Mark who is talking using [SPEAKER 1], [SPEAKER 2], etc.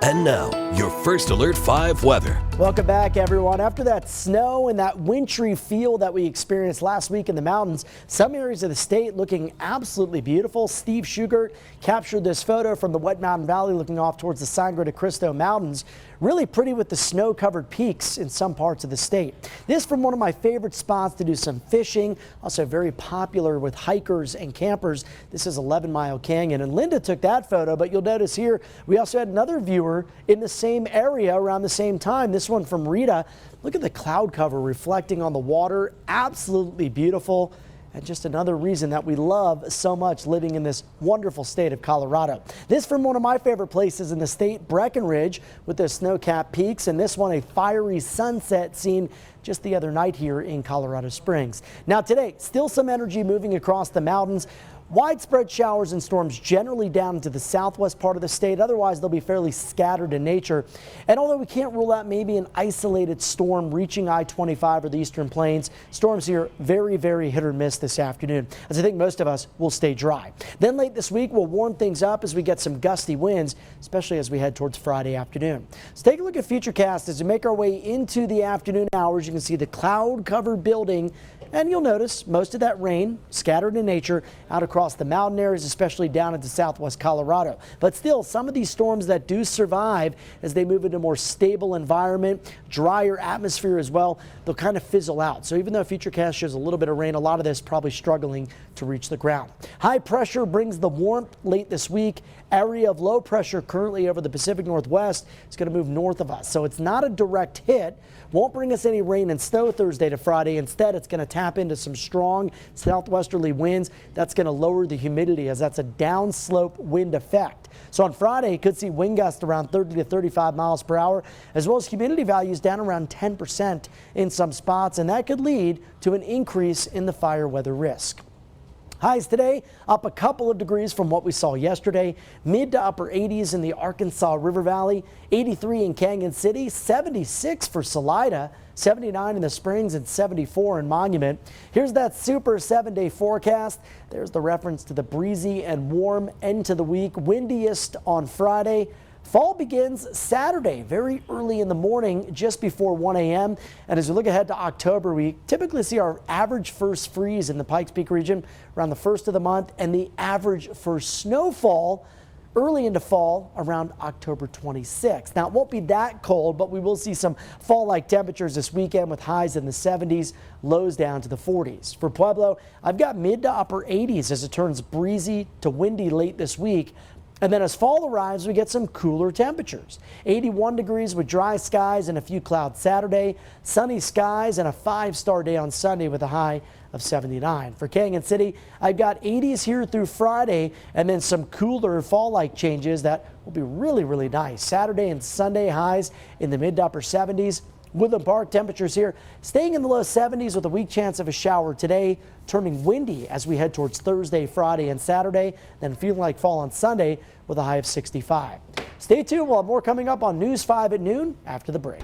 [SPEAKER 1] And now, your First Alert 5 weather.
[SPEAKER 2] Welcome back, everyone. After that snow and that wintry feel that we experienced last week in the mountains, some areas of the state looking absolutely beautiful. Steve Schugert captured this photo from the Wet Mountain Valley looking off towards the Sangre de Cristo Mountains. Really pretty with the snow-covered peaks in some parts of the state. This from one of my favorite spots to do some fishing, also very popular with hikers and campers. This is 11 Mile Canyon, and Linda took that photo, but you'll notice here we also had another viewer in the same area around the same time. This one from Rita. Look at the cloud cover reflecting on the water. Absolutely beautiful. And just another reason that we love so much living in this wonderful state of Colorado. This from one of my favorite places in the state, Breckenridge, with the snow-capped peaks, and this one a fiery sunset seen just the other night here in Colorado Springs. Now today, still some energy moving across the mountains. Widespread showers and storms generally down into the southwest part of the state. Otherwise, they'll be fairly scattered in nature. And although we can't rule out maybe an isolated storm reaching I-25 or the eastern plains, storms here very, very hit or miss this afternoon, as I think most of us will stay dry. Then late this week, we'll warm things up as we get some gusty winds, especially as we head towards Friday afternoon. So take a look at Futurecast as we make our way into the afternoon hours. You can see the cloud cover building, and you'll notice most of that rain scattered in nature out across the mountain areas, especially down into southwest Colorado. But still, some of these storms that do survive as they move into a more stable environment, drier atmosphere as well, they'll kind of fizzle out. So even though Futurecast shows a little bit of rain, a lot of this probably struggling to reach the ground. High pressure brings the warmth late this week. Area of low pressure currently over the Pacific Northwest is going to move north of us. So it's not a direct hit. Won't bring us any rain and snow Thursday to Friday. Instead, it's going to tap into some strong southwesterly winds. That's going to lower the humidity as that's a downslope wind effect. So on Friday, you could see wind gusts around 30 to 35 miles per hour, as well as humidity values down around 10% in some spots, and that could lead to an increase in the fire weather risk. Highs today up a couple of degrees from what we saw yesterday. Mid to upper 80s in the Arkansas River Valley, 83 in Canyon City, 76 for Salida, 79 in the Springs, and 74 in Monument. Here's that super 7-day forecast. There's the reference to the breezy and warm end to the week. Windiest on Friday. Fall begins Saturday, very early in the morning, just before 1 a.m. And as we look ahead to October, we typically see our average first freeze in the Pikes Peak region around the first of the month, and the average first snowfall early into fall around October 26th. Now, it won't be that cold, but we will see some fall-like temperatures this weekend with highs in the 70s, lows down to the 40s. For Pueblo, I've got mid to upper 80s as it turns breezy to windy late this week. And then as fall arrives, we get some cooler temperatures. 81 degrees with dry skies and a few clouds Saturday, sunny skies and a 5-star day on Sunday with a high of 79. For Canyon City, I've got 80s here through Friday and then some cooler fall-like changes that will be really, really nice. Saturday and Sunday highs in the mid to upper 70s. Woodland Park temperatures here staying in the low 70s with a weak chance of a shower today, turning windy as we head towards Thursday, Friday, and Saturday, then feeling like fall on Sunday with a high of 65. Stay tuned. We'll have more coming up on News 5 at noon after the break.